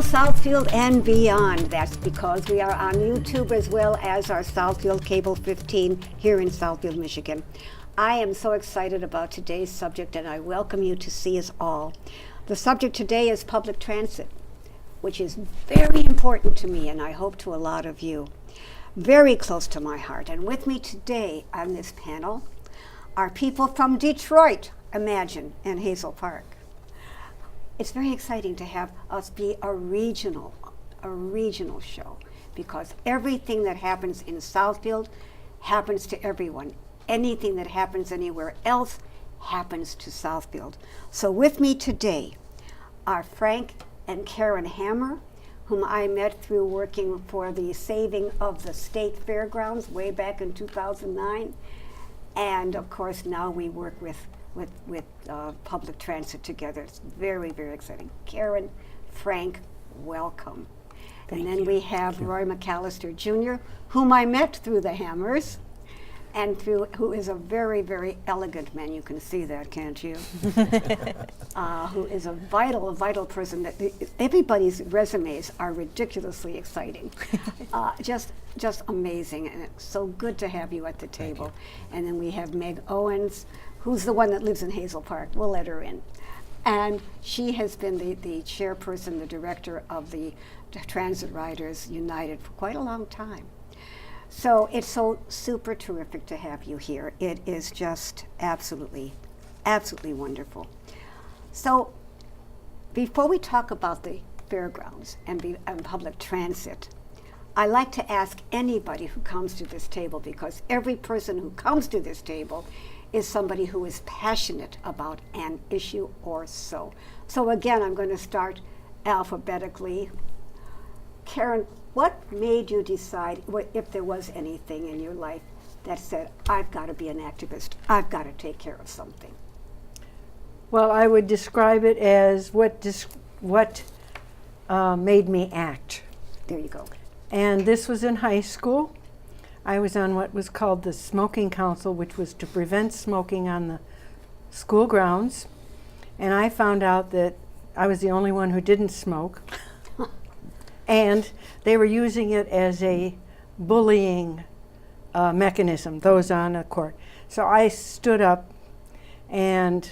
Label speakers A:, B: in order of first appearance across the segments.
A: Hello, Southfield and beyond. That's because we are on YouTube as well as our Southfield Cable 15 here in Southfield, Michigan. I am so excited about today's subject, and I welcome you to see us all. The subject today is public transit, which is very important to me, and I hope to a lot of you. Very close to my heart. And with me today on this panel are people from Detroit, Imagine, and Hazel Park. It's very exciting to have us be a regional show, because everything that happens in Southfield happens to everyone. Anything that happens anywhere else happens to Southfield. So with me today are Frank and Karen Hammer, whom I met through working for the saving of the state fairgrounds way back in 2009. And of course now we work with public transit together. It's very, very exciting. Karen, Frank, welcome.
B: Thank
A: and then
B: you.
A: we have Roy McAllister Jr., whom I met through the Hammers, and who is a very, very elegant man. You can see that, can't you? Who is a vital person. That everybody's resumes are ridiculously exciting. Just amazing, and it's so good to have you at the table. And then we have Meg Owens, who's the one that lives in Hazel Park. We'll let her in. And she has been the chairperson, the director of the Transit Riders United for quite a long time. So it's so super terrific to have you here. It is just absolutely wonderful. So before we talk about the fairgrounds and public transit, I like to ask anybody who comes to this table, because every person who comes to this table is somebody who is passionate about an issue or so. So again, I'm going to start alphabetically. Karen, what made you decide, if there was anything in your life that said, I've got to be an activist, I've got to take care of something?
B: Well, I would describe it as what made me act.
A: There you go.
B: And this was in high school. I was on what was called the Smoking Council, which was to prevent smoking on the school grounds. And I found out that I was the only one who didn't smoke. And they were using it as a bullying mechanism, those on the court. So I stood up and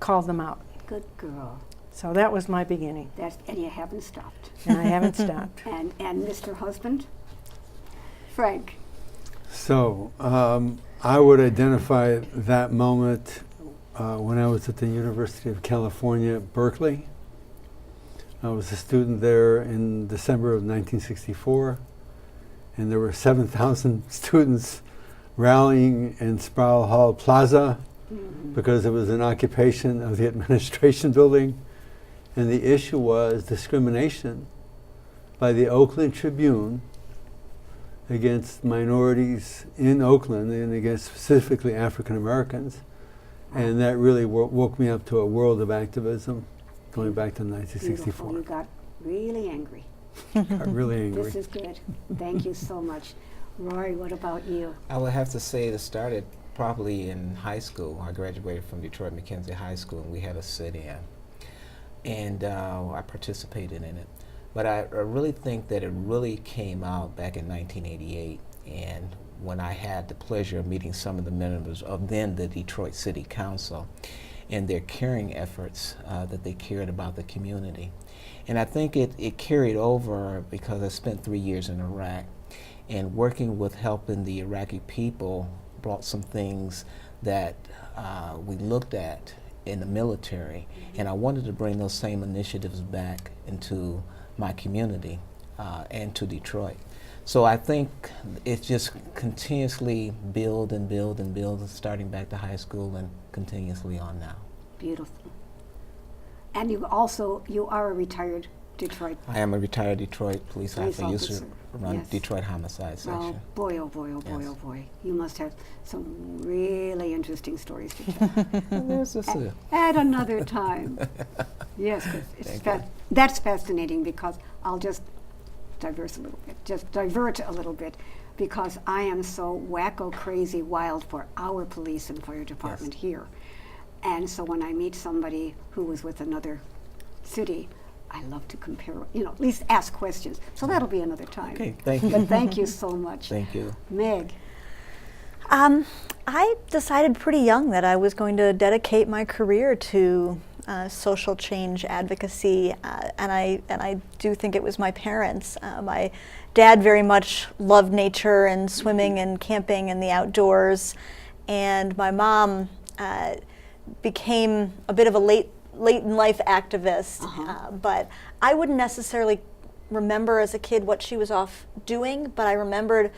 B: called them out.
A: Good girl.
B: So that was my beginning.
A: And you haven't stopped.
B: And I haven't stopped.
A: And Mr. Husband? Frank.
C: So I would identify that moment when I was at the University of California, Berkeley. I was a student there in December of 1964, and there were 7,000 students rallying in Sproul Hall Plaza because it was an occupation of the administration building, and the issue was discrimination by the Oakland Tribune against minorities in Oakland and against specifically African Americans. And that really woke me up to a world of activism going back to 1964.
A: Beautiful. You got really angry.
C: Got really angry.
A: This is good. Thank you so much. Rory, what about you?
D: I would have to say it started probably in high school. I graduated from Detroit Mackenzie High School, and we had a sit-in. And I participated in it. But I really think that it really came out back in 1988, and when I had the pleasure of meeting some of the members of then the Detroit City Council and their caring efforts that they cared about the community. And I think it carried over because I spent 3 years in Iraq, and working with helping the Iraqi people brought some things that we looked at in the military, and I wanted to bring those same initiatives back into my community and to Detroit. So I think it's just continuously build and build and build, starting back to high school and continuously on now.
A: Beautiful. And you are a retired Detroit.
D: I am a retired Detroit police officer. I used to run
A: Yes.
D: Detroit homicide section.
A: Oh boy, oh boy, oh boy,
D: Yes.
A: oh boy. You must have some really interesting stories to tell.
D: There's just a-
A: At another time. Yes, 'cause that's fascinating, because I'll just divert a little bit, because I am so wacko crazy wild for our police and fire department here. And so when I meet somebody who was with another city, I love to compare, at least ask questions. So that'll be another time.
D: Okay, thank you.
A: But thank you so much.
D: Thank you.
A: Meg.
E: I decided pretty young that I was going to dedicate my career to social change advocacy, and I do think it was my parents. My dad very much loved nature and swimming and camping and the outdoors, and my mom became a bit of a late in life activist. But I wouldn't necessarily remember as a kid what she was off doing, but I remembered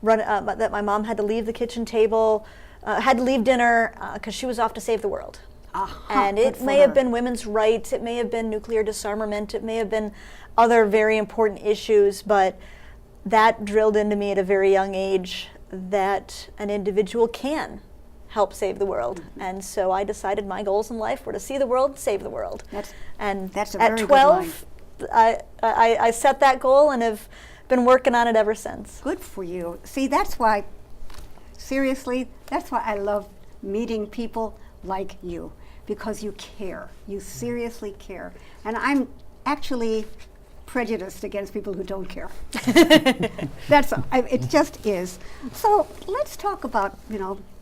E: that my mom had to leave the kitchen table, had to leave dinner because she was off to save the world. And it may have been women's rights, it may have been nuclear disarmament, it may have been other very important issues, but that drilled into me at a very young age that an individual can help save the world. And so I decided my goals in life were to see the world, save the world.
A: That's a
E: at
A: very
E: 12, I set that goal and have been working on it ever since.
A: Good for you. See, that's why, seriously, that's why I love meeting people like you, because you care. You seriously care. And I'm actually prejudiced against people who don't care. It just is. So let's talk about,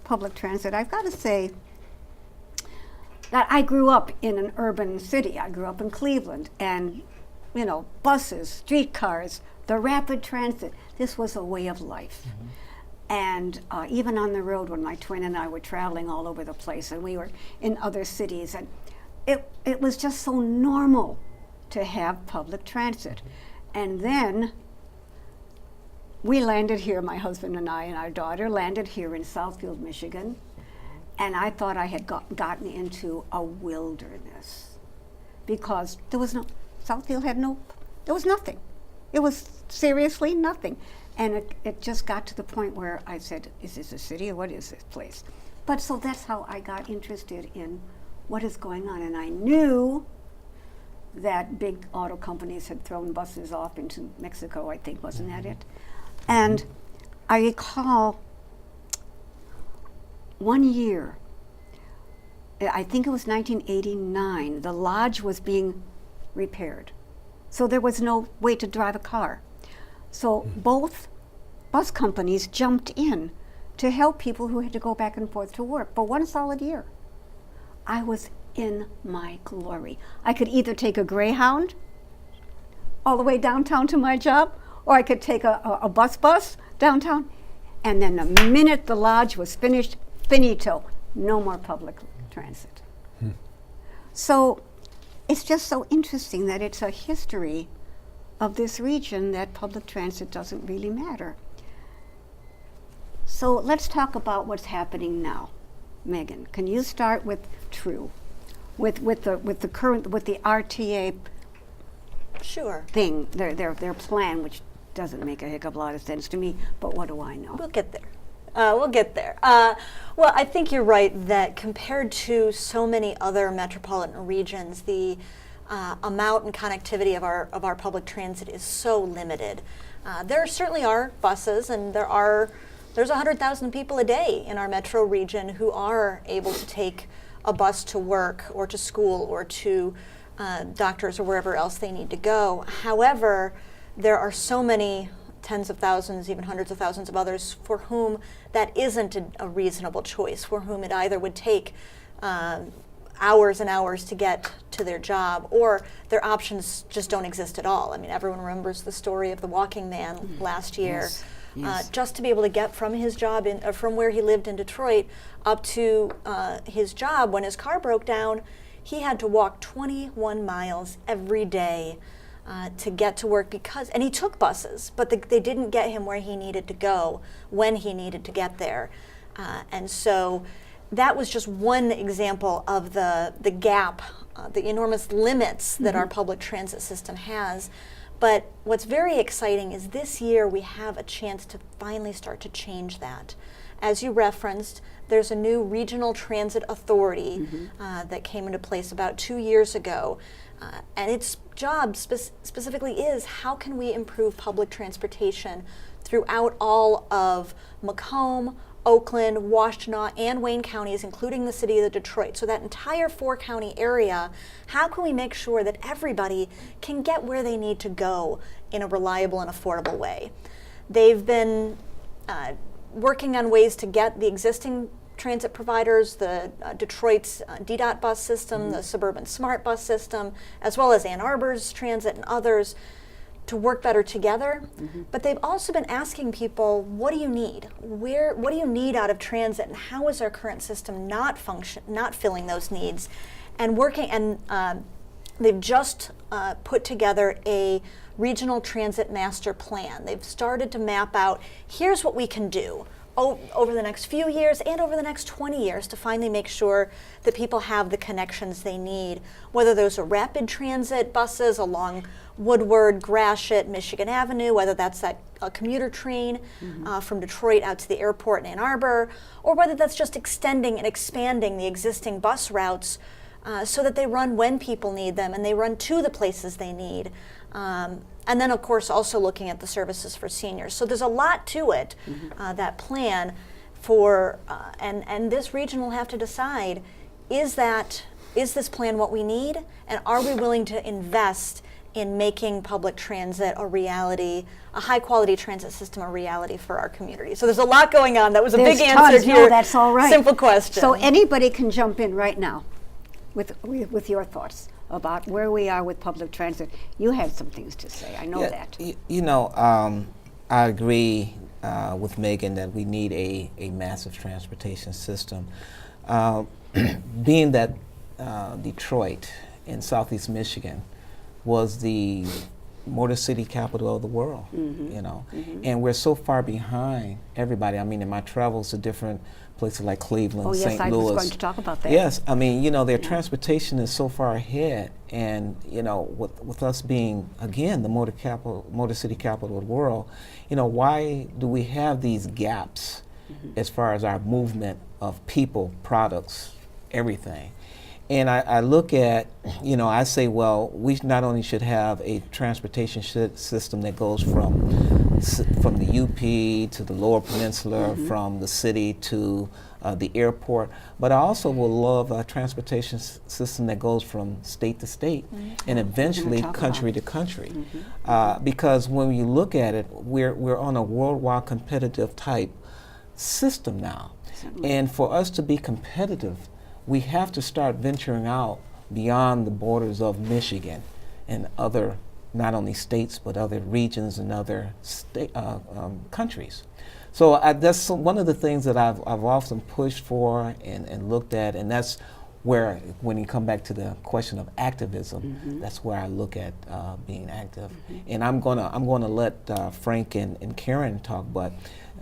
A: public transit. I've got to say that I grew up in an urban city. I grew up in Cleveland, and, buses, streetcars, the rapid transit, this was a way of life. And even on the road, when my twin and I were traveling all over the place, and we were in other cities, and it was just so normal to have public transit. And then we landed here, my husband and I and our daughter landed here in Southfield, Michigan, and I thought I had gotten into a wilderness, because Southfield there was nothing. It was seriously nothing. And it just got to the point where I said, is this a city or what is this place? But so that's how I got interested in what is going on. And I knew that big auto companies had thrown buses off into Mexico, I think, wasn't that it? And I recall one year, I think it was 1989, the lodge was being repaired. So there was no way to drive a car. So both bus companies jumped in to help people who had to go back and forth to work for 1 solid year. I was in my glory. I could either take a Greyhound all the way downtown to my job, or I could take a bus downtown, and then the minute the lodge was finished, finito, no more public transit. So it's just so interesting that it's a history of this region that public transit doesn't really matter. So let's talk about what's happening now. Megan, can you start with True, with the current, with the RTA
E: Sure.
A: thing, their plan, which doesn't make a heck of a lot of sense to me, but what do I know?
E: We'll get there. Well, I think you're right that compared to so many other metropolitan regions, the amount and connectivity of our public transit is so limited. There certainly are buses, and there's 100,000 people a day in our metro region who are able to take a bus to work or to school or to doctors or wherever else they need to go. However, there are so many tens of thousands, even hundreds of thousands of others for whom that isn't a reasonable choice, for whom it either would take hours and hours to get to their job, or their options just don't exist at all. I mean, everyone remembers the story of the walking man last year.
A: Yes.
E: Just to be able to get from his job from where he lived in Detroit up to his job, when his car broke down, he had to walk 21 miles every day to get to work, and he took buses, but they didn't get him where he needed to go when he needed to get there. And so that was just one example of the gap, the enormous limits that our public transit system has. But what's very exciting is this year we have a chance to finally start to change that. As you referenced, there's a new regional transit authority that came into place about 2 years ago. And its job specifically is, how can we improve public transportation throughout all of Macomb, Oakland, Washtenaw, and Wayne counties, including the city of Detroit. So that entire 4-county area, how can we make sure that everybody can get where they need to go in a reliable and affordable way? They've been working on ways to get the existing transit providers, the Detroit's DDOT bus system, the Suburban Smart Bus system, as well as Ann Arbor's transit and others, to work better together. But they've also been asking people, what do you need? What do you need out of transit, and how is our current system not filling those needs? And they've just put together a regional transit master plan. They've started to map out, here's what we can do over the next few years and over the next 20 years to finally make sure that people have the connections they need, whether those are rapid transit buses along Woodward, Gratiot, Michigan Avenue, whether that's that commuter train from Detroit out to the airport in Ann Arbor, or whether that's just extending and expanding the existing bus routes so that they run when people need them and they run to the places they need. And then, of course, also looking at the services for seniors. So there's a lot to it, that plan for, and this region will have to decide, is this plan what we need? And are we willing to invest in making public transit a reality, a high-quality transit system a reality for our community? So there's a lot going on. That was a big answer to your
A: that's all right.
E: simple question.
A: So anybody can jump in right now with your thoughts about where we are with public transit. You had some things to say, I know that.
D: I agree with Megan that we need a massive transportation system. Being that Detroit in southeast Michigan was the motor city capital of the world, and we're so far behind everybody. I mean, in my travels to different places like Cleveland, St. Louis.
A: I was going to talk about that.
D: Yes, I mean, their transportation is so far ahead, and with us being again the motor city capital of the world, why do we have these gaps as far as our movement of people, products, everything? And I look at, I say, well, we not only should have a transportation system that goes from the UP to the Lower Peninsula, from the city to the airport, but I also will love a transportation system that goes from state to state and eventually country to country. Because when you look at it, we're on a worldwide competitive type system now. And for us to be competitive, we have to start venturing out beyond the borders of Michigan and other, not only states, but other regions and other countries. So that's one of the things that I've often pushed for and looked at, and that's where, when you come back to the question of activism, that's where I look at being active. And I'm gonna let Frank and Karen talk,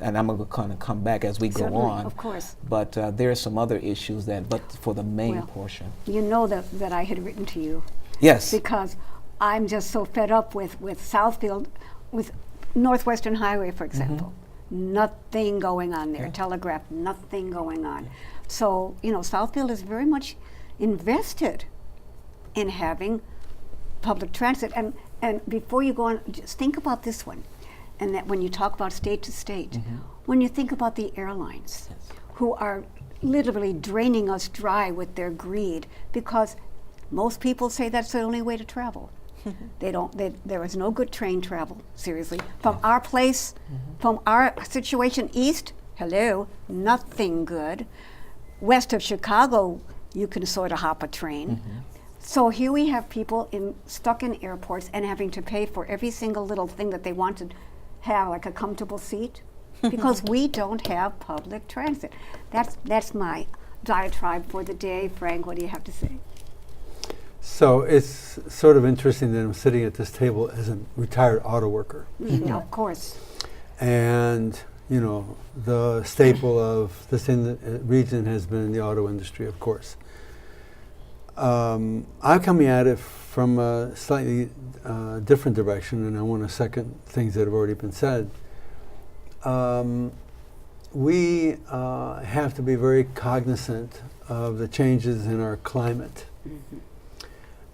D: and I'm going to kind of come back as we go on.
A: Of course.
D: But there are some other issues but for the main portion.
A: You know that I had written to you.
D: Yes.
A: Because I'm just so fed up with Southfield, with Northwestern Highway, for example. Nothing going on there. Telegraph, nothing going on. So, Southfield is very much invested in having public transit. And before you go on, just think about this one. And that when you talk about state to state, when you think about the airlines who are literally draining us dry with their greed, because most people say that's the only way to travel. There is no good train travel, seriously. From our place, from our situation east, hello, nothing good. West of Chicago, you can sort of hop a train. So here we have people stuck in airports and having to pay for every single little thing that they want to have, like a comfortable seat, because we don't have public transit. That's my diatribe for the day. Frank, what do you have to say?
C: So it's sort of interesting that I'm sitting at this table as a retired auto worker.
A: Of course.
C: And, the staple of this region has been the auto industry, of course. I'm coming at it from a slightly different direction, and I want to second things that have already been said. We have to be very cognizant of the changes in our climate,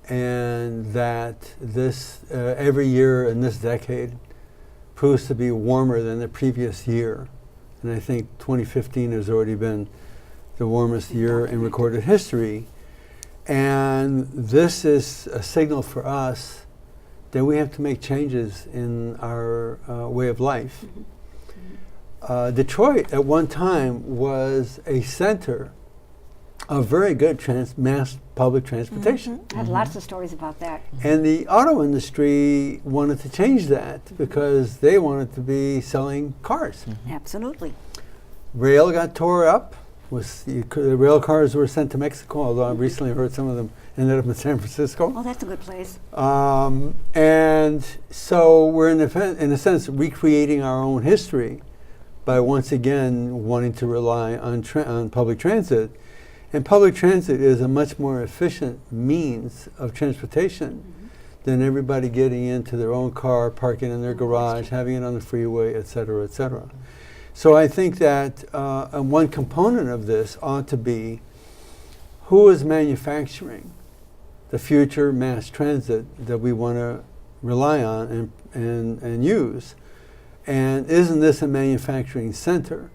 C: and that this every year in this decade proves to be warmer than the previous year, And I think 2015 has already been the warmest year in recorded history. And this is a signal for us that we have to make changes in our way of life. Detroit at one time was a center of very good mass public transportation.
A: I had lots of stories about that.
C: And the auto industry wanted to change that because they wanted to be selling cars.
A: Absolutely.
C: Rail got tore up. The rail cars were sent to Mexico, although I recently heard some of them ended up in San Francisco.
A: Oh, that's a good place.
C: And so we're in a sense recreating our own history by once again wanting to rely on public transit. And public transit is a much more efficient means of transportation than everybody getting into their own car, parking in their garage, having it on the freeway, et cetera, et cetera. So I think that one component of this ought to be who is manufacturing the future mass transit that we want to rely on and use. And isn't this a manufacturing center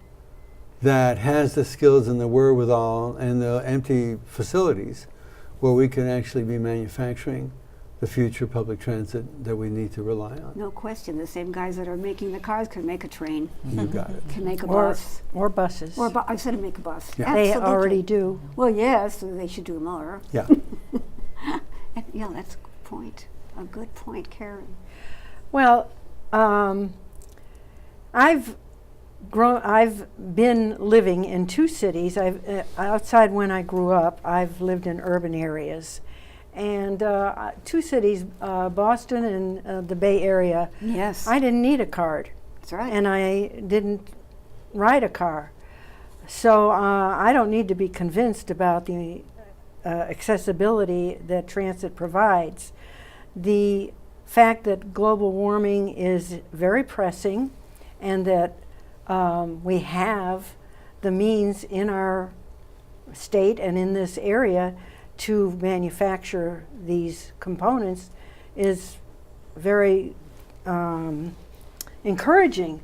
C: that has the skills and the wherewithal and the empty facilities where we can actually be manufacturing the future public transit that we need to rely on?
A: No question. The same guys that are making the cars can make a train,
C: You got it.
A: can make a bus.
B: Or buses.
A: Or I said make a bus.
C: Yeah.
B: They
A: Absolutely.
B: already do.
A: Well, yes, they should do more.
C: Yeah.
A: Yeah, that's a good point. A good point, Karen.
B: Well, I've been living in two cities. Outside when I grew up, I've lived in urban areas. And two cities, Boston and the Bay Area,
A: Yes.
B: I didn't need a card.
A: That's right.
B: And I didn't ride a car. So I don't need to be convinced about the accessibility that transit provides. The fact that global warming is very pressing and that we have the means in our state and in this area to manufacture these components is very encouraging.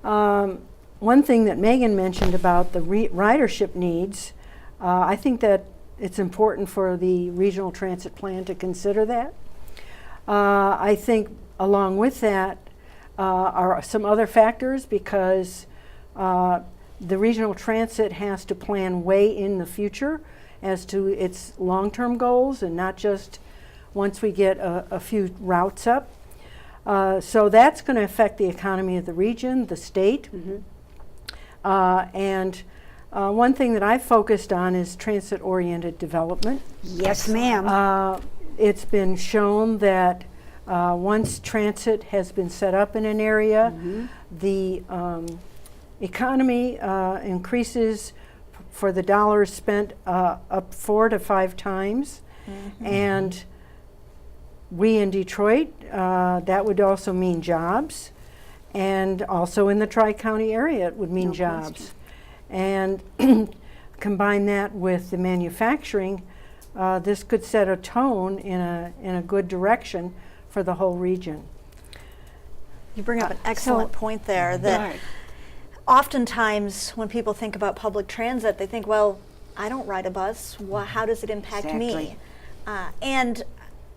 B: One thing that Megan mentioned about the ridership needs, I think that it's important for the regional transit plan to consider that. I think along with that are some other factors because the regional transit has to plan way in the future as to its long-term goals and not just once we get a few routes up. So that's going to affect the economy of the region, the state. And one thing that I've focused on is transit-oriented development.
A: Yes, ma'am.
B: It's been shown that once transit has been set up in an area, the economy increases for the dollars spent up 4 to 5 times. And we in Detroit, that would also mean jobs. And also in the Tri-County area, it would mean
A: No
B: jobs.
A: question.
B: And combine that with the manufacturing, this could set a tone in a good direction for the whole region.
E: You bring up an excellent point there that
A: Right.
E: oftentimes when people think about public transit, they think, well, I don't ride a bus. Well, how does it impact me?
A: Exactly.
E: And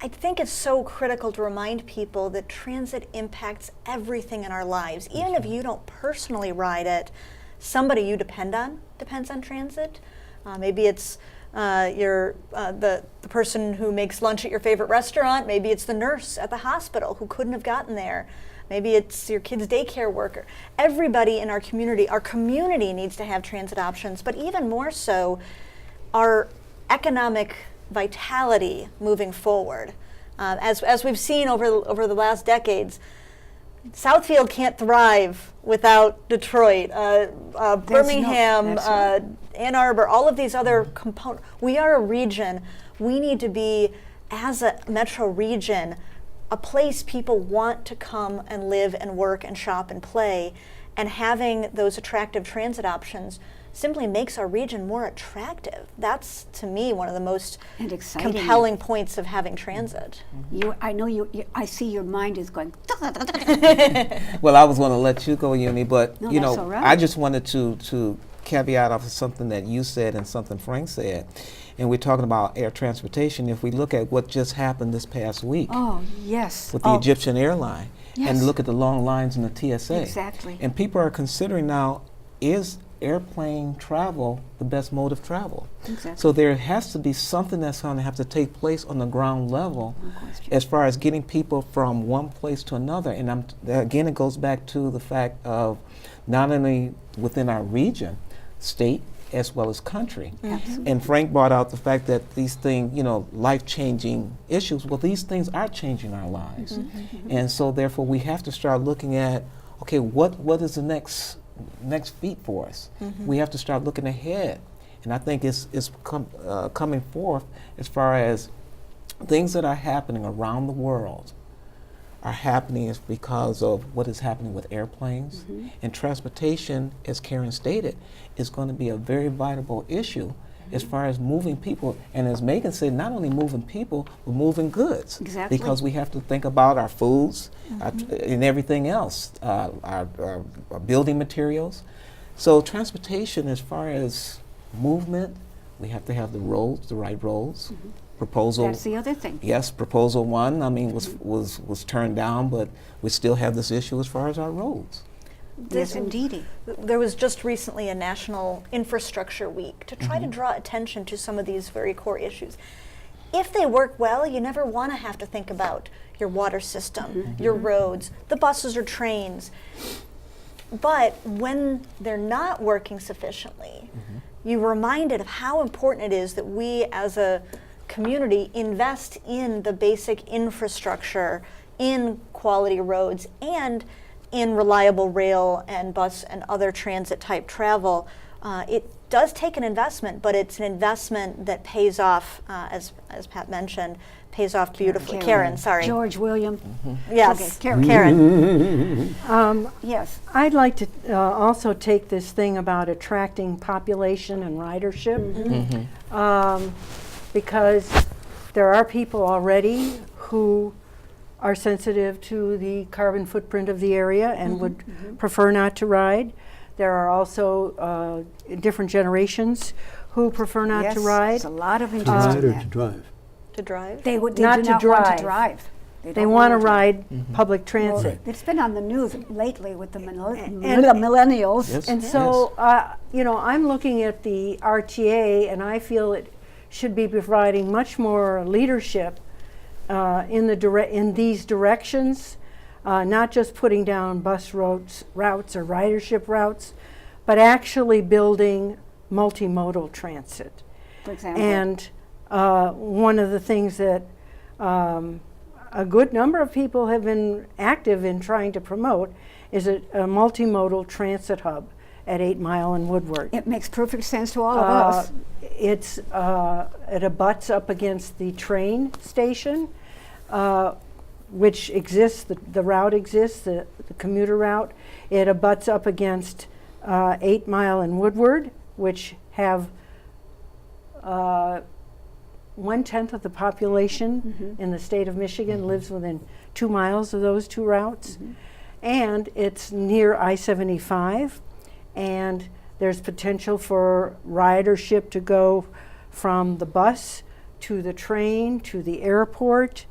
E: I think it's so critical to remind people that transit impacts everything in our lives. Even if you don't personally ride it, somebody you depend on depends on transit. Maybe it's the person who makes lunch at your favorite restaurant. Maybe it's the nurse at the hospital who couldn't have gotten there. Maybe it's your kid's daycare worker. Everybody in our community needs to have transit options, but even more so, our economic vitality moving forward. As we've seen over the last decades, Southfield can't thrive without Detroit, Birmingham,
A: that's right.
E: Ann Arbor, all of these other components. We are a region. We need to be, as a metro region, a place people want to come and live and work and shop and play, and having those attractive transit options simply makes our region more attractive. That's, to me, one of the most
A: And exciting.
E: compelling points of having transit.
A: I know I see your mind is going.
D: Well, I was going to let you go, Yumi, but
A: No,
D: you
A: that's
D: know,
A: all right.
D: I just wanted to caveat off of something that you said and something Frank said. And we're talking about air transportation. If we look at what just happened this past week
A: Oh, yes.
D: with the Egyptian airline,
A: Yes.
D: and look at the long lines in the TSA.
A: Exactly.
D: And people are considering now, is airplane travel the best mode of travel?
A: Exactly.
D: So there has to be something that's going to have to take place on the ground level
A: No question.
D: as far as getting people from one place to another. And again, it goes back to the fact of not only within our region, state, as well as country.
A: Absolutely.
D: And Frank brought out the fact that these things, you know, life-changing issues, well, these things are changing our lives. And so therefore we have to start looking at, okay, what is the next feat for us? We have to start looking ahead. And I think it's coming forth as far as things that are happening around the world are happening is because of what is happening with airplanes. And transportation, as Karen stated, is going to be a very vital issue as far as moving people. And as Megan said, not only moving people, but moving goods.
A: Exactly.
D: Because we have to think about our foods and everything else, our building materials. So transportation, as far as movement, we have to have the roads, the right roads. Proposal.
A: That's the other thing.
D: Yes, proposal one, I mean, was turned down, but we still have this issue as far as our roads.
A: Yes, indeedy.
E: There was just recently a National Infrastructure Week to try to draw attention to some of these very core issues. If they work well, you never want to have to think about your water system, your roads, the buses or trains. But when they're not working sufficiently, you're reminded of how important it is that we as a community invest in the basic infrastructure, in quality roads, and in reliable rail and bus and other transit type travel. It does take an investment, but it's an investment that pays off, as Pat mentioned, pays off beautifully. Karen, sorry.
A: George William.
E: Yes,
A: Okay, Karen.
E: Karen.
A: Yes.
B: I'd like to also take this thing about attracting population and ridership, because there are people already who are sensitive to the carbon footprint of the area and would prefer not to ride. There are also different generations who prefer not
A: Yes,
B: to ride.
A: there's a lot of
C: To
A: interest
C: ride
A: in
C: or
A: that.
C: to drive?
E: To drive?
A: They do
B: Not
A: not
B: to
A: want
B: drive.
A: to drive.
B: They
A: don't
B: want to
A: wanna
B: ride public transit.
A: It's been on the news lately with the
B: And-
A: millennials.
D: Yes.
B: And so, you know, I'm looking at the RTA, and I feel it should be providing much more leadership in these directions, not just putting down bus routes or ridership routes, but actually building multimodal transit.
A: For example.
B: And one of the things that a good number of people have been active in trying to promote is a multimodal transit hub at 8 Mile and Woodward.
A: It makes perfect sense to all of us.
B: It abuts up against the train station, which exists, the route exists, the commuter route. It abuts up against 8 Mile and Woodward, which have 1/10 of the population in the state of Michigan lives within 2 miles of those two routes. And it's near I-75, and there's potential for ridership to go from the bus to the train to the airport.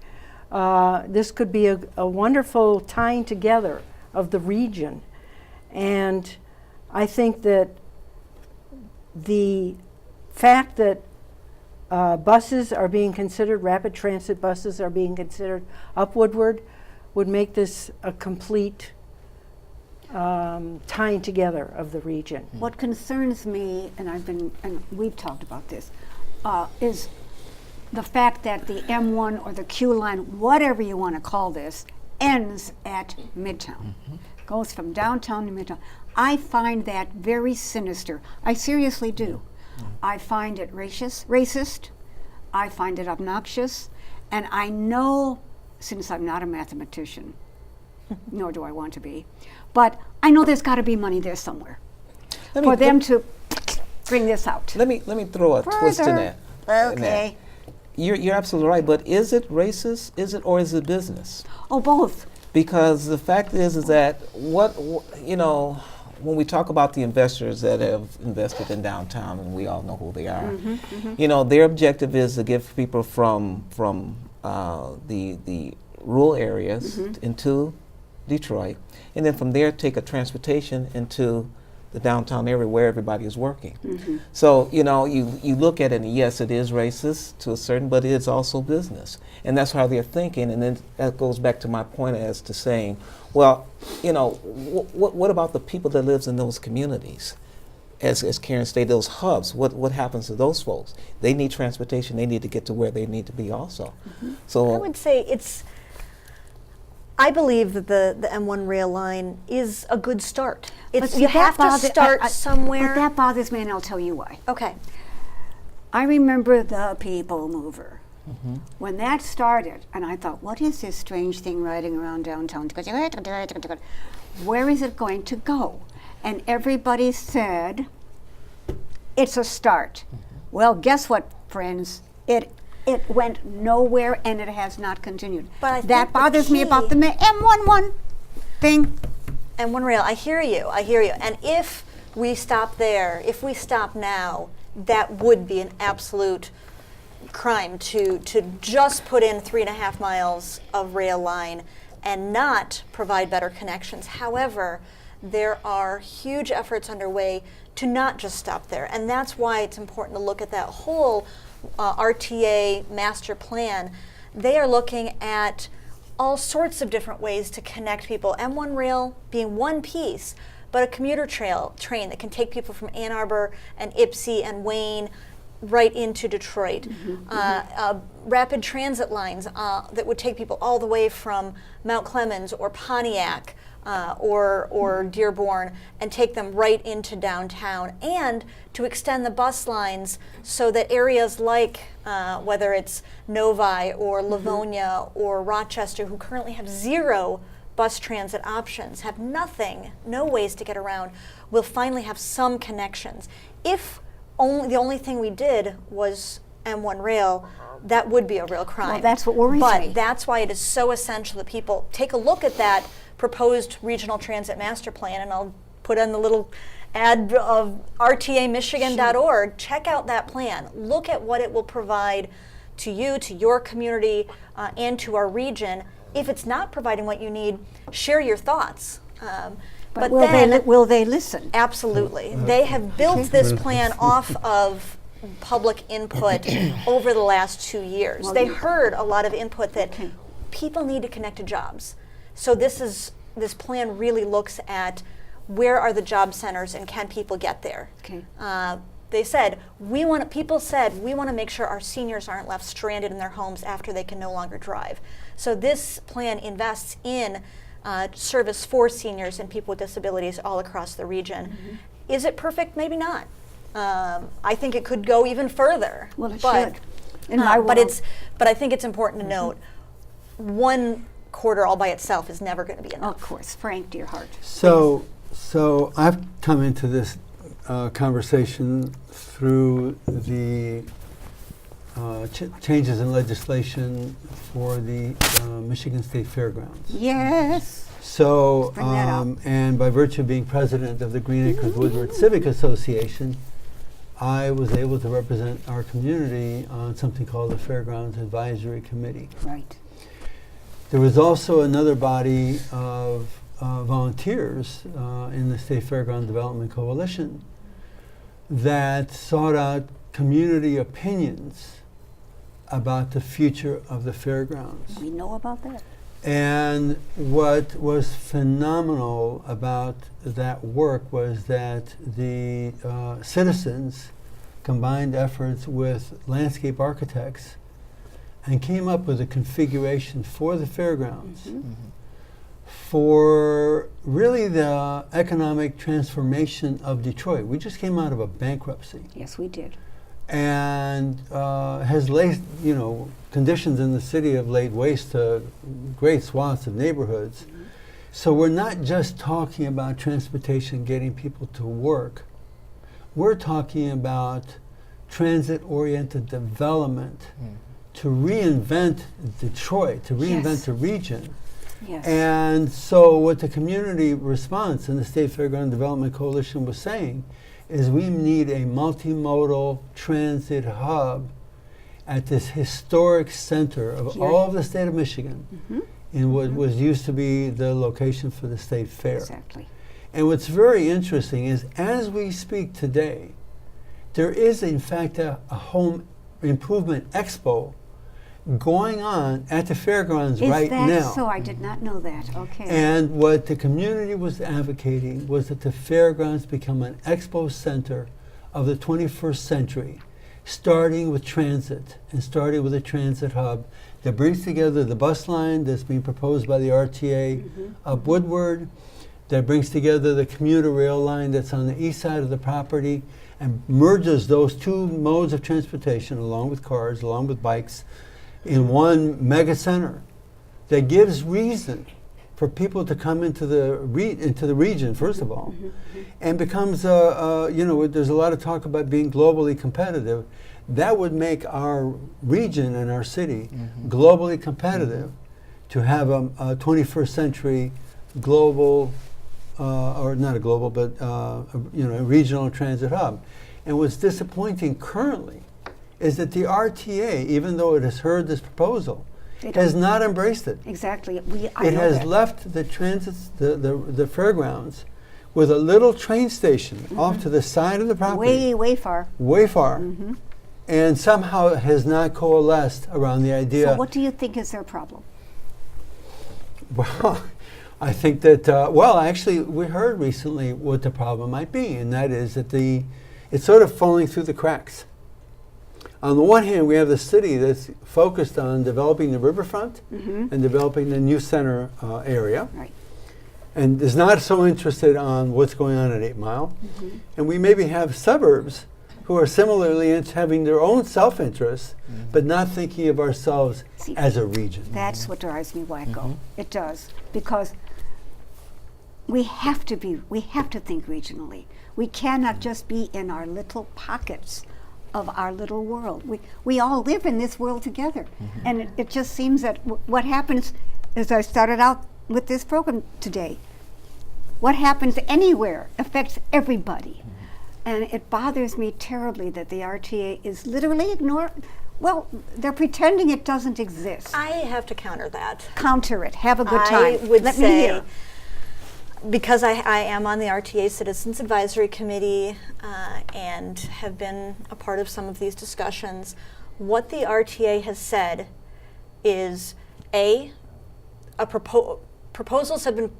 B: This could be a wonderful tying together of the region. And I think that the fact that buses are being considered, rapid transit buses are being considered up Woodward, would make this a complete tying together of the region.
A: What concerns me, and we've talked about this, is the fact that the M1 or the Q line, whatever you want to call this, ends at Midtown. Goes from downtown to Midtown. I find that very sinister. I seriously do. I find it racist. I find it obnoxious. And I know, since I'm not a mathematician, nor do I want to be, but I know there's got to be money there somewhere for them to bring this out.
D: Let me throw a twist in
A: Further.
D: that. in that.
A: Okay.
D: You're absolutely right, but is it racist? Or is it business?
A: Oh, both.
D: Because the fact is that when we talk about the investors that have invested in downtown, and we all know who they are, their objective is to give people from the rural areas into Detroit, and then from there take a transportation into the downtown area where everybody is working. So you look at it, and yes, it is racist to a certain, but it is also business, and that's how they're thinking. And then that goes back to my point as to saying, well, what about the people that lives in those communities? As Karen stated, those hubs, what happens to those folks? They need transportation. They need to get to where they need to be also. So
E: I would say I believe that the M1 rail line is a good start.
A: But
E: You have to start somewhere.
A: But that bothers me, and I'll tell you why.
E: Okay.
A: I remember the People Mover. When that started, and I thought, what is this strange thing riding around downtown? Where is it going to go? And everybody said, it's a start. Well, guess what, friends? It went nowhere, and it has not continued.
E: But I think
A: that
E: the
A: bothers me about the
E: key-
A: M11 thing.
E: M1 rail, I hear you. And if we stop there, if we stop now, that would be an absolute crime to just put in 3.5 miles of rail line and not provide better connections. However, there are huge efforts underway to not just stop there, and that's why it's important to look at that whole RTA master plan. They are looking at all sorts of different ways to connect people. M1 rail being one piece, but a commuter train that can take people from Ann Arbor and Ypsi and Wayne right into Detroit. Rapid transit lines that would take people all the way from Mount Clemens or Pontiac or Dearborn and take them right into downtown, and to extend the bus lines so that areas like whether it's Novi or Livonia or Rochester, who currently have 0 bus transit options, have no ways to get around, will finally have some connections. If the only thing we did was M1 rail, that would be a real crime.
A: Well, that's what worries
E: but
A: me.
E: That's why it is so essential that people take a look at that proposed regional transit master plan, and I'll put in the little ad of rtamichigan.org. Check out that plan. Look at what it will provide to you, to your community, and to our region. If it's not providing what you need, share your thoughts.
A: But will they listen?
E: Absolutely. They have built this plan off of public input over the last 2 years.
A: Well,
E: They heard a lot of input that people need to connect to jobs. So this plan really looks at where are the job centers and can people get there.
A: Okay.
E: They said, people said, we want to make sure our seniors aren't left stranded in their homes after they can no longer drive. So this plan invests in service for seniors and people with disabilities all across the region. Is it perfect? Maybe not. I think it could go even further.
A: Well, it should. In my
E: but
A: world.
E: I think it's important to note, one quarter all by itself is never going to be enough.
A: Of course, Frank, dear heart.
C: So I've come into this conversation through the changes in legislation for the Michigan State Fairgrounds.
A: Yes.
C: So,
A: Bring that up.
C: and by virtue of being president of the Green Acres Woodward Civic Association, I was able to represent our community on something called the Fairgrounds Advisory Committee.
A: Right.
C: There was also another body of volunteers in the State Fairground Development Coalition that sought out community opinions about the future of the fairgrounds.
A: We know about that.
C: And what was phenomenal about that work was that the citizens combined efforts with landscape architects and came up with a configuration for the fairgrounds for really the economic transformation of Detroit. We just came out of a bankruptcy.
A: Yes, we did.
C: And has laid, conditions in the city have laid waste to great swaths of neighborhoods. So we're not just talking about transportation, getting people to work. we're talking about transit-oriented development to reinvent Detroit, to reinvent
A: Yes.
C: the region.
A: Yes.
C: And so what the community response in the State Fairground Development Coalition was saying is we need a multimodal transit hub at this historic center of
A: Here.
C: all of the state of Michigan
A: Mhm.
C: in what was used to be the location for the state fair.
A: Exactly.
C: And what's very interesting is as we speak today, there is in fact a home improvement expo going on at the fairgrounds
A: Is
C: right
A: that
C: now.
A: so? I did not know that. Okay.
C: And what the community was advocating was that the fairgrounds become an expo center of the 21st century, starting with transit and starting with a transit hub that brings together the bus line that's being proposed by the RTA up Woodward, that brings together the commuter rail line that's on the east side of the property and merges those two modes of transportation along with cars, along with bikes, in one mega center that gives reason for people to come into the region, first of all, and becomes there's a lot of talk about being globally competitive. That would make our region and our city globally competitive to have a 21st century global, or not a global, but a regional transit hub. And what's disappointing currently is that the RTA, even though it has heard this proposal,
A: They
C: has
A: don't-
C: not embraced it.
A: Exactly. I
C: It
A: know
C: has
A: that.
C: left the the fairgrounds with a little train station off to the side of the property,
A: way far.
C: way far, and somehow has not coalesced around the idea.
A: So what do you think is their problem?
C: Well, I think that, actually, we heard recently what the problem might be, and that is that it's sort of falling through the cracks. On the one hand, we have the city that's focused on developing the riverfront and developing the new center area,
A: Right.
C: and is not so interested on what's going on at 8 Mile. And we maybe have suburbs who are similarly having their own self-interest, but not thinking of ourselves
A: See,
C: as a region.
A: That's what drives me wacko. It does, because we have to think regionally. We cannot just be in our little pockets of our little world. We all live in this world together. And it just seems that what happens, as I started out with this program today, what happens anywhere affects everybody. And it bothers me terribly that the RTA is literally they're pretending it doesn't exist.
E: I have to counter that.
A: Counter it. Have a good time.
E: I would
A: Let me
E: say,
A: hear.
E: because I am on the RTA Citizens Advisory Committee and have been a part of some of these discussions, what the RTA has said is proposals have been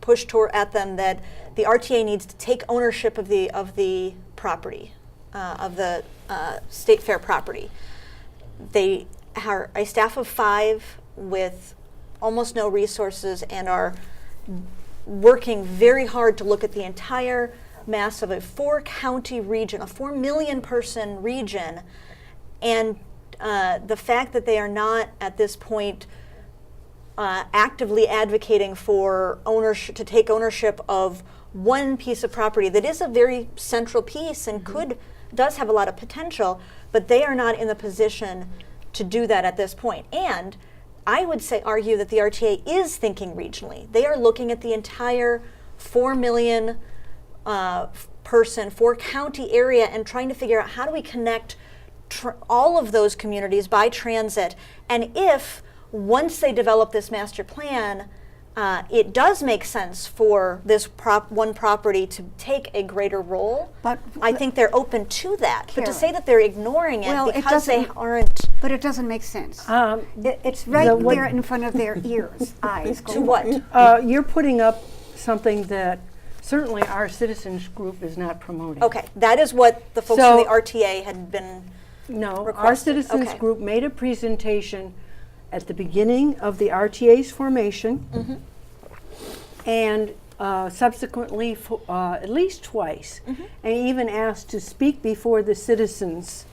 E: pushed at them that the RTA needs to take ownership of the property, of the state fair property. They are a staff of 5 with almost no resources and are working very hard to look at the entire mass of a 4-county region, a 4 million person region, and the fact that they are not at this point actively advocating for ownership, to take ownership of one piece of property that is a very central piece and does have a lot of potential, but they are not in the position to do that at this point. And I would argue that the RTA is thinking regionally. They are looking at the entire 4 million person, 4-county area and trying to figure out how do we connect all of those communities by transit. And if, once they develop this master plan, it does make sense for this one property to take a greater role,
A: But
E: I think they're open to that. But to
A: Karen.
E: say that they're ignoring it
A: Well, it
E: because they
A: doesn't-
E: aren't.
A: But it doesn't make sense. It's
B: the
A: right
B: what-
A: there in front of their ears, eyes.
E: To what?
B: You're putting up something that certainly our citizens group is not promoting.
E: Okay, that is what the folks
B: So-
E: from the RTA had been.
B: No, our
E: Requested,
B: citizens
E: okay.
B: group made a presentation at the beginning of the RTA's formation and subsequently at least twice, and even asked to speak before the citizens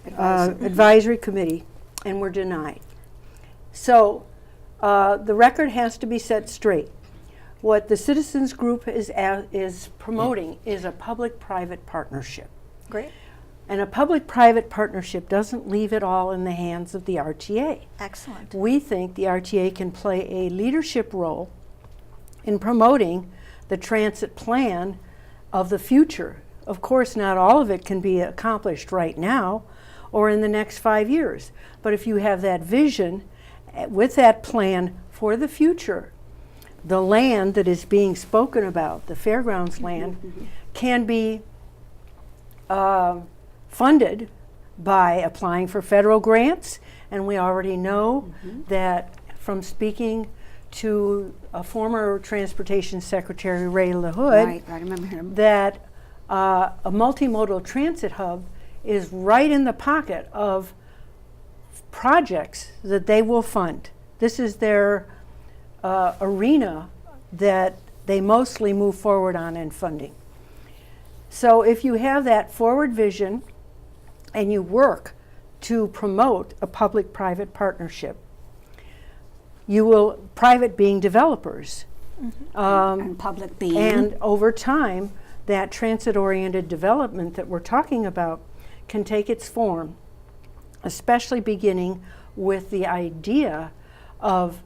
B: advisory committee and were denied. So the record has to be set straight. What the citizens group is promoting is a public-private partnership.
E: Great.
B: And a public-private partnership doesn't leave it all in the hands of the RTA.
E: Excellent.
B: We think the RTA can play a leadership role in promoting the transit plan of the future. Of course, not all of it can be accomplished right now or in the next 5 years. But if you have that vision with that plan for the future, the land that is being spoken about, the fairgrounds land, can be funded by applying for federal grants. And we already know that from speaking to a former Transportation Secretary, Ray LaHood,
A: Right, I remember him.
B: that a multimodal transit hub is right in the pocket of projects that they will fund. This is their arena that they mostly move forward on in funding. So if you have that forward vision and you work to promote a public-private partnership, you will, private being developers,
A: And public being.
B: and over time, that transit-oriented development that we're talking about can take its form, especially beginning with the idea of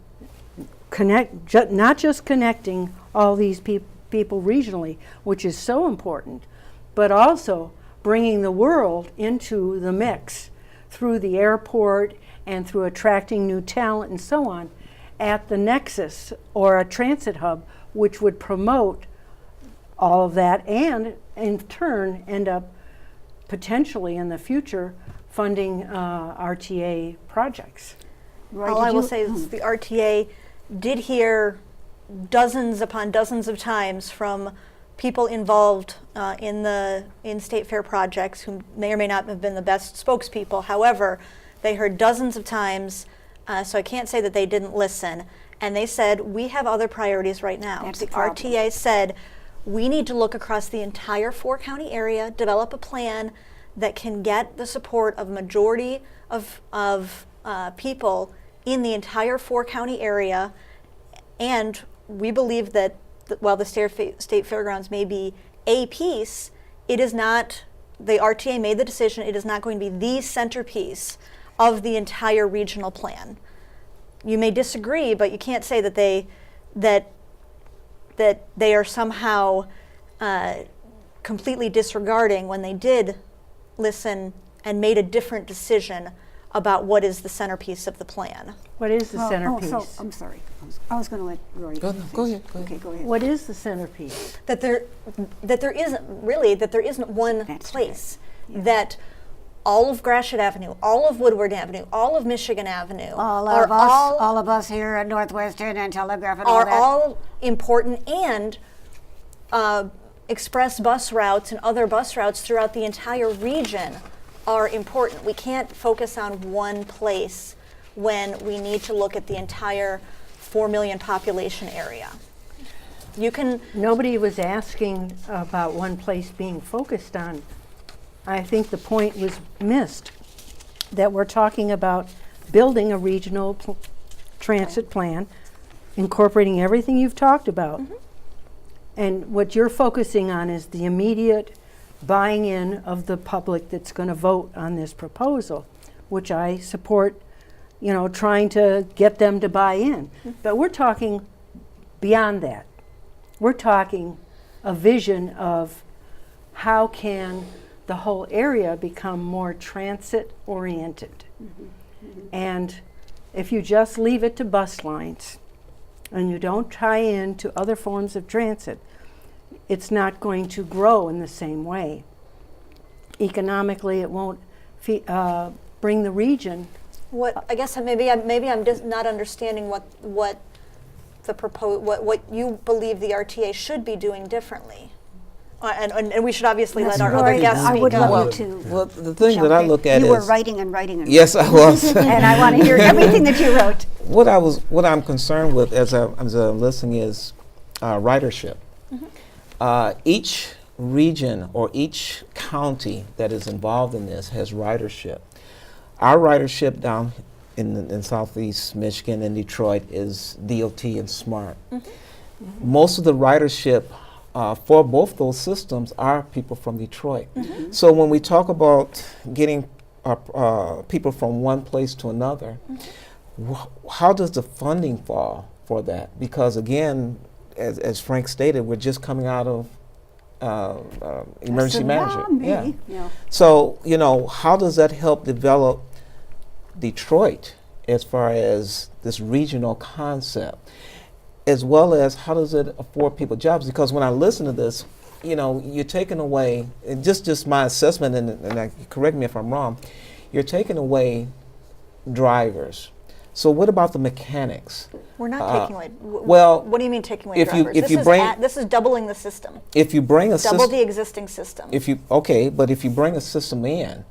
B: not just connecting all these people regionally, which is so important, but also bringing the world into the mix through the airport and through attracting new talent and so on at the nexus or a transit hub, which would promote all of that and in turn end up potentially in the future funding RTA projects.
A: Roy,
E: All
A: did
E: I will
A: you-
E: say is the RTA did hear dozens upon dozens of times from people involved in state fair projects who may or may not have been the best spokespeople. However, they heard dozens of times, so I can't say that they didn't listen. And they said, we have other priorities right now.
A: That's
E: The
A: the problem.
E: RTA said, we need to look across the entire 4-county area, develop a plan that can get the support of majority of people in the entire 4-county area. And we believe that while the state fairgrounds may be a piece, it is not, the RTA made the decision, it is not going to be the centerpiece of the entire regional plan. You may disagree, but you can't say that they are somehow completely disregarding when they did listen and made a different decision about what is the centerpiece of the plan.
B: What is the centerpiece?
A: Oh, so, I'm sorry. I was going to let Roy.
D: Go ahead. Go ahead.
A: Okay, go ahead.
B: What is the centerpiece?
E: That there isn't one
A: That's
E: place that all of Gratiot Avenue, all of Woodward Avenue, all of Michigan Avenue
A: All
E: are
A: of us here at Northwestern and Telegraph and all
E: are
A: that.
E: all important, and express bus routes and other bus routes throughout the entire region are important. We can't focus on one place when we need to look at the entire 4 million population area. You can,
B: Nobody was asking about one place being focused on. I think the point was missed, that we're talking about building a regional transit plan, incorporating everything you've talked about. And what you're focusing on is the immediate buying in of the public that's going to vote on this proposal, which I support, trying to get them to buy in. But we're talking beyond that. We're talking a vision of how can the whole area become more transit oriented. And if you just leave it to bus lines and you don't tie in to other forms of transit, it's not going to grow in the same way. Economically, it won't bring the region.
E: I guess maybe I'm just not understanding what you believe the RTA should be doing differently. And we should obviously
A: That's
E: let our
A: right.
E: other guests
A: I
E: speak
A: would
E: up.
A: love you to.
D: Well, the thing
A: jump
D: that I
A: in.
D: look at
A: you
D: is
A: were writing and writing and
D: yes, I was.
A: and I want to hear everything that you wrote.
D: What I'm concerned with as I'm listening is ridership. Each region or each county that is involved in this has ridership. Our ridership down in southeast Michigan and Detroit is DOT and SMART. Most of the ridership for both those systems are people from Detroit. So when we talk about getting people from one place to another, how does the funding fall for that? Because again, as Frank stated, we're just coming out of emergency management.
A: Yeah.
D: So, you know, how does that help develop Detroit as far as this regional concept? As well as how does it afford people jobs? Because when I listen to this, you know, you're taking away, and just my assessment, and correct me if I'm wrong, you're taking away drivers. So what about the mechanics?
E: We're not taking away.
D: well,
E: what do you mean taking away
D: if you-
E: drivers?
D: if you bring-
E: This is doubling the system.
D: If you bring a
E: Double
D: system,
E: the existing system.
D: but if you bring a system in,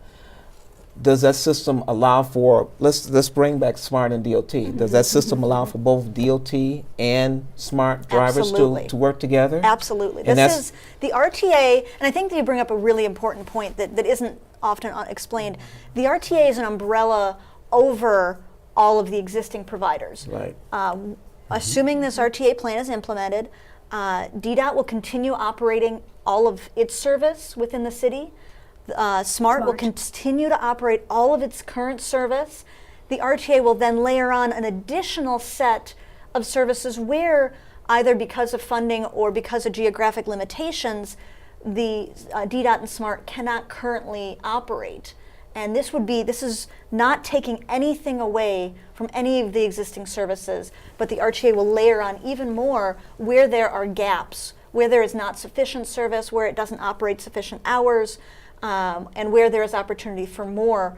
D: does that system allow for, let's bring back SMART and DOT. Does that system allow for both DOT and SMART drivers
E: Absolutely.
D: to work together?
E: Absolutely.
D: And
E: This is the RTA, and I think that you bring up a really important point that isn't often explained. The RTA is an umbrella over all of the existing providers.
D: Right.
E: Assuming this RTA plan is implemented, DDOT will continue operating all of its service within the city. SMART will continue to operate all of its current service. The RTA will then layer on an additional set of services where, either because of funding or because of geographic limitations, the DDOT and SMART cannot currently operate. And this is not taking anything away from any of the existing services, but the RTA will layer on even more where there are gaps, where there is not sufficient service, where it doesn't operate sufficient hours, and where there is opportunity for more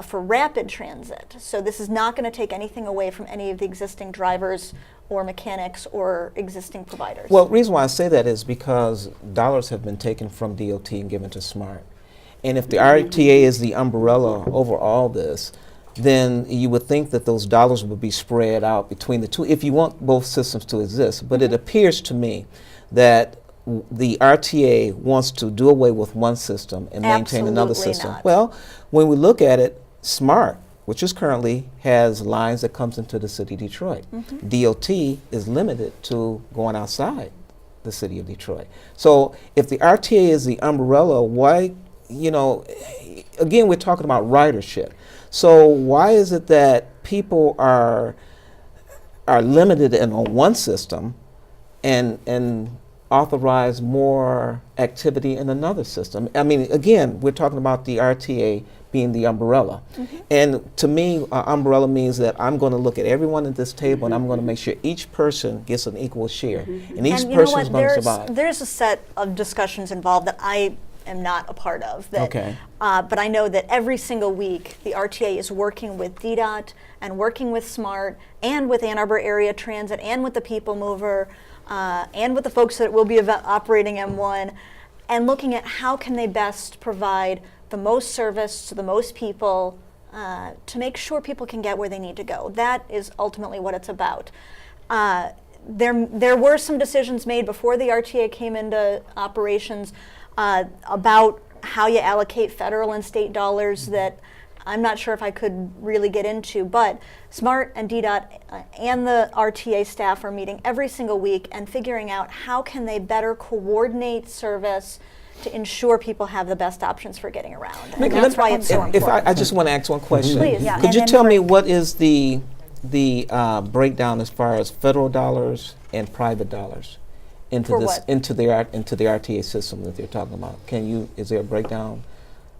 E: for rapid transit. So this is not going to take anything away from any of the existing drivers or mechanics or existing providers.
D: Well, the reason why I say that is because dollars have been taken from DOT and given to SMART. And if the RTA is the umbrella over all this, then you would think that those dollars would be spread out between the two if you want both systems to exist. But it appears to me that the RTA wants to do away with one system and maintain another
E: Absolutely
D: system.
E: not.
D: Well, when we look at it, SMART, which is currently has lines that comes into the city of Detroit. DOT is limited to going outside the city of Detroit. So if the RTA is the umbrella, why, you know, again, we're talking about ridership. So why is it that people are limited in on one system and authorize more activity in another system? I mean, again, we're talking about the RTA being the umbrella. And to me, umbrella means that I'm going to look at everyone at this table and I'm going to make sure each person gets an equal share. And each
E: And you know
D: person
E: what?
D: is going to survive.
E: There's a set of discussions involved that I am not a part of. That,
D: Okay.
E: But I know that every single week the RTA is working with DDOT and working with SMART and with Ann Arbor Area Transit and with the People Mover and with the folks that will be operating M1 and looking at how can they best provide the most service to the most people to make sure people can get where they need to go. That is ultimately what it's about. There were some decisions made before the RTA came into operations about how you allocate federal and state dollars that I'm not sure if I could really get into, but SMART and DDOT and the RTA staff are meeting every single week and figuring out how can they better coordinate service to ensure people have the best options for getting around. And that's why it's so
D: If
E: important.
D: I just want to ask one question.
E: Please. Yeah.
D: Could
A: And
D: you
A: then
D: tell me
A: Frank.
D: what is the breakdown as far as federal dollars and private dollars into
E: For
D: this
E: what?
D: into the RTA system that they're talking about? Is there a breakdown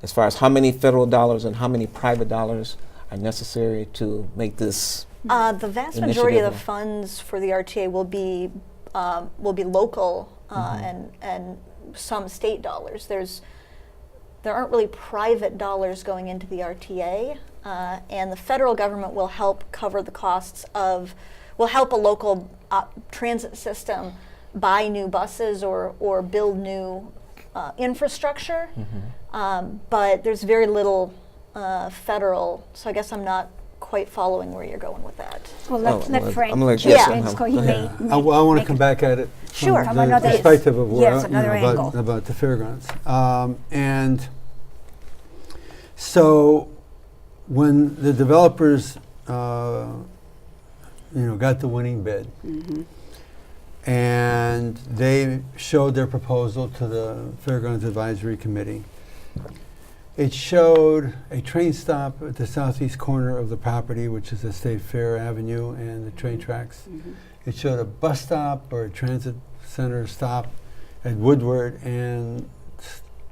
D: as far as how many federal dollars and how many private dollars are necessary to make this?
E: The vast majority of the
D: initiative.
E: funds for the RTA will be local and some state dollars. There aren't really private dollars going into the RTA, and the federal government will help cover the costs will help a local transit system buy new buses or build new infrastructure, but there's very little federal, so I guess I'm not quite following where you're going with that.
A: Well,
D: Oh,
A: let
D: I'm
A: Frank.
D: gonna let
E: you
A: Frank
D: somehow.
A: go. He
D: Go
A: may-
D: ahead.
A: may
C: I want
A: make
C: to come
A: a-
C: back at it
A: Sure,
C: from
A: from
C: the
A: another-
C: perspective of where,
A: yes, another angle.
C: about the fairgrounds. And so when the developers, got the winning bid, and they showed their proposal to the Fairgrounds Advisory Committee. It showed a train stop at the southeast corner of the property, which is the State Fair Avenue and the train tracks. It showed a bus stop or a transit center stop at Woodward and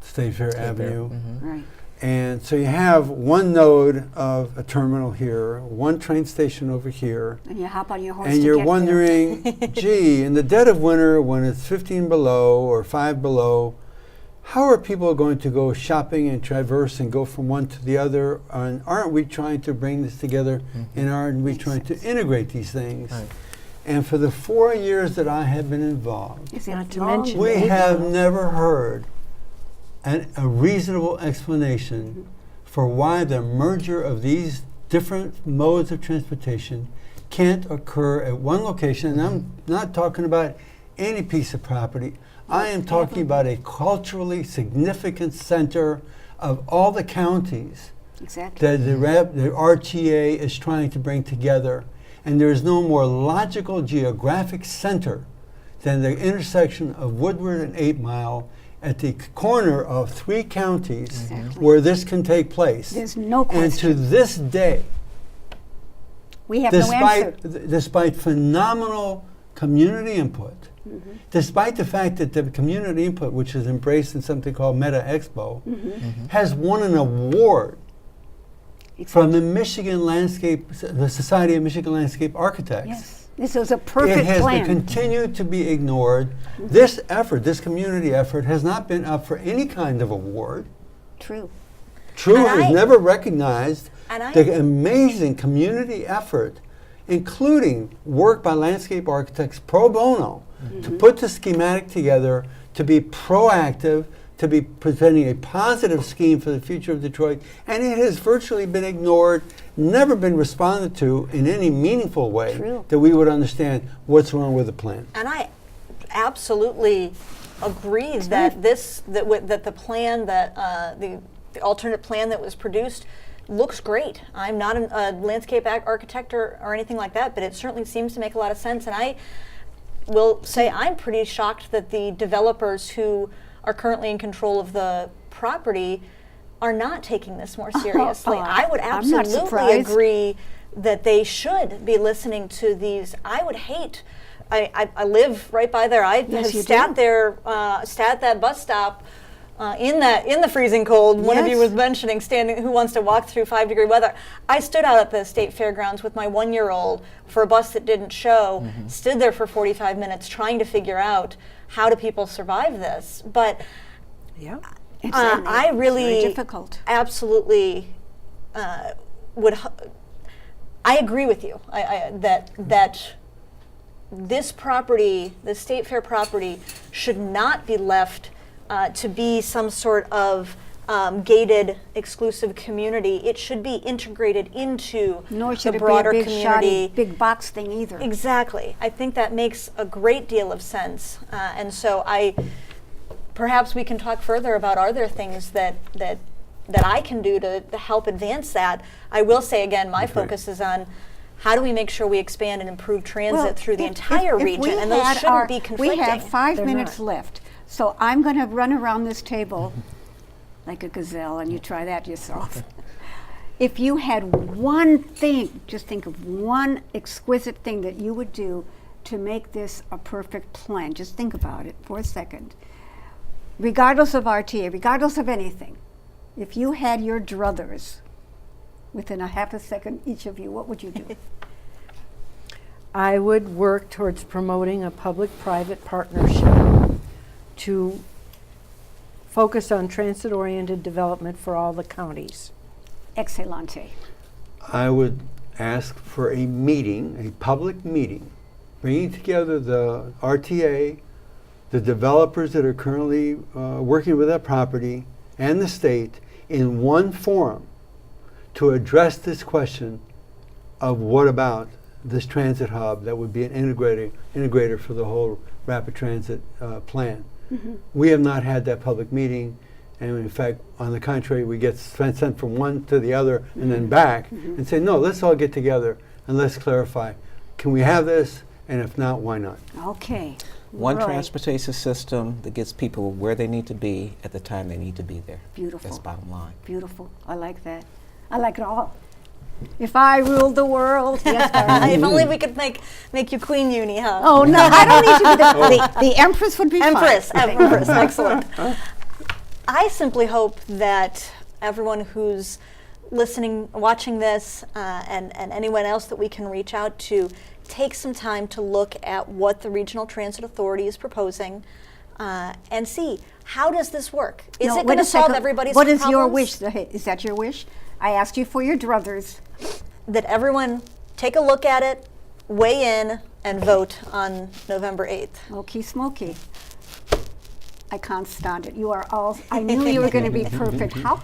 C: State Fair Avenue.
A: Right.
C: And so you have one node of a terminal here, one train station over here,
A: And you hop on your horse
C: and
A: to
C: you're
A: get there.
C: wondering, gee, in the dead of winter when it's 15 below or 5 below, how are people going to go shopping and traverse and go from one to the other? And aren't we trying to bring this together? And aren't we
A: Makes
C: trying
A: sense.
C: to integrate these things?
D: Right.
C: And for the 4 years that I have been involved,
A: Is it
B: Not to
A: long?
B: mention
C: we
B: Eight
C: have
B: mile.
C: never heard a reasonable explanation for why the merger of these different modes of transportation can't occur at one location. And I'm not talking about any piece of property. I am talking about a culturally significant center of all the counties
A: Exactly.
C: that the RTA is trying to bring together. And there is no more logical geographic center than the intersection of Woodward and 8 Mile at the corner of 3 counties
A: Exactly.
C: where this can take place.
A: There's no
C: And to
A: question.
C: this day,
A: We have no answer.
C: despite phenomenal community input, despite the fact that the community input, which is embraced in something called Meta Expo, has won an award from the Michigan Landscape, the Society of Michigan Landscape Architects.
A: Yes. This was a perfect
C: It has
A: plan.
C: continued to be ignored. This effort, this community effort, has not been up for any kind of award.
A: True.
C: True
E: And
C: has
E: I-
C: never recognized
E: And I-
C: the amazing community effort, including work by landscape architects pro bono, to put the schematic together, to be proactive, to be presenting a positive scheme for the future of Detroit, and it has virtually been ignored, never been responded to in any meaningful way
A: True.
C: that we would understand what's wrong with the plan.
E: And I absolutely agree that that the plan that the alternate plan that was produced looks great. I'm not a landscape architect or anything like that, but it certainly seems to make a lot of sense. And I will say I'm pretty shocked that the developers who are currently in control of the property are not taking this more seriously. I would
A: I'm not
E: absolutely
A: surprised.
E: agree that they should be listening to these. I would hate. I live right by there. I
A: Yes,
E: have
A: you
E: sat
A: do.
E: there, sat at that bus stop in the freezing cold. One of you
A: Yes.
E: was mentioning standing. Who wants to walk through 5-degree weather? I stood out at the state fairgrounds with my 1-year-old for a bus that didn't show. Stood there for 45 minutes trying to figure out how do people survive this. But
B: Yeah.
E: I really
A: very difficult.
E: absolutely I agree with you that this property, the state fair property, should not be left to be some sort of gated exclusive community. It should be integrated into
A: Nor should
E: the
A: it
E: broader
A: be a big
E: community.
A: shoddy, big box thing either.
E: Exactly. I think that makes a great deal of sense. And so perhaps we can talk further about are there things that I can do to help advance that. I will say again, my focus is on how do we make sure we expand and improve transit through the entire region, and those shouldn't be conflicting.
A: We have 5
B: They're
A: minutes
B: not.
A: left, so I'm going to run around this table like a gazelle, and you try that yourself. If you had one thing, just think of one exquisite thing that you would do to make this a perfect plan. Just think about it for a second. Regardless of RTA, regardless of anything, if you had your druthers within a half a second, each of you, what would you do?
B: I would work towards promoting a public-private partnership to focus on transit-oriented development for all the counties.
A: Excelente.
C: I would ask for a meeting, a public meeting, bringing together the RTA, the developers that are currently working with that property, and the state in one forum to address this question of what about this transit hub that would be an integrator for the whole rapid transit plan. We have not had that public meeting, and in fact, on the contrary, we get sent from one to the other and then back and say, no, let's all get together and let's clarify. Can we have this? And if not, why not?
A: Okay.
D: One
A: Right.
D: transportation system that gets people where they need to be at the time they need to be there.
A: Beautiful.
D: That's bottom line.
A: Beautiful. I like that. I like it all. If I ruled the world, yes, darling.
E: If only we could make you Queen Uni, huh?
A: Oh no, I don't need to be the Empress would be
E: Empress,
A: fine.
E: Empress, excellent. I simply hope that everyone who's listening, watching this, and anyone else that we can reach out to, take some time to look at what the Regional Transit Authority is proposing, and see, how does this work? Is
A: No,
E: it
A: wait
E: going
A: a
E: to solve
A: second.
E: everybody's
A: What
E: problems?
A: is your wish? Is that your wish? I asked you for your druthers.
E: That everyone take a look at it, weigh in, and vote on November 8th.
A: Okie smoky. I can't stand it. You are all, I knew you were going to be perfect. How?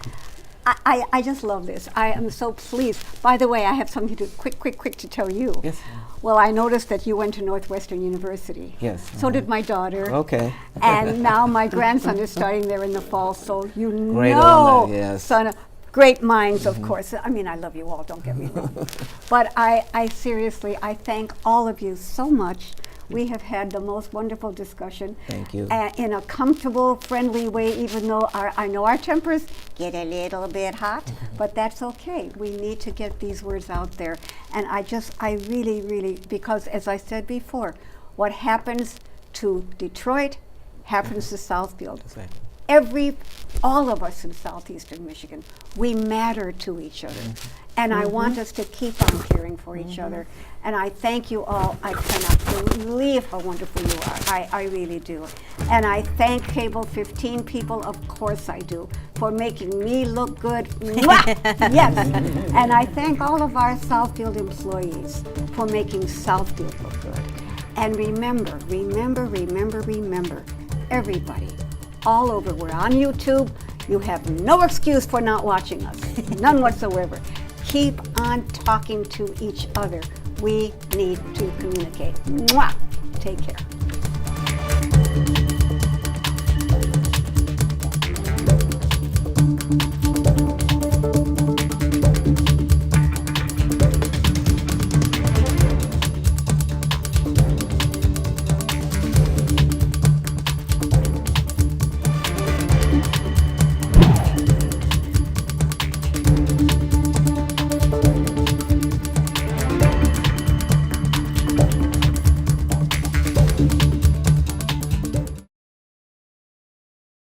A: I just love this. I am so pleased. By the way, I have something to quick to tell you.
D: Yes.
A: Well, I noticed that you went to Northwestern University.
D: Yes.
A: So did my daughter.
D: Okay.
A: And now my grandson is starting there in the fall, so you
D: Great
A: know,
D: alumni, yes.
A: son, great minds, of course. I mean, I love you all, don't get me wrong. But I seriously, I thank all of you so much. We have had the most wonderful discussion.
D: Thank you.
A: In a comfortable, friendly way, even though I know our tempers get a little bit hot, but that's okay. We need to get these words out there. And I really, because as I said before, what happens to Detroit happens to Southfield.
D: Exactly.
A: All of us in Southeastern Michigan, we matter to each other. And I want us to keep on caring for each other. And I thank you all. I cannot believe how wonderful you are. I really do. And I thank Cable 15 people, of course I do, for making me look good. Mwah! Yes. And I thank all of our Southfield employees for making Southfield look good. And remember, everybody, all over, we're on YouTube. You have no excuse for not watching us, none whatsoever. Keep on talking to each other. We need to communicate. Mwah! Take care.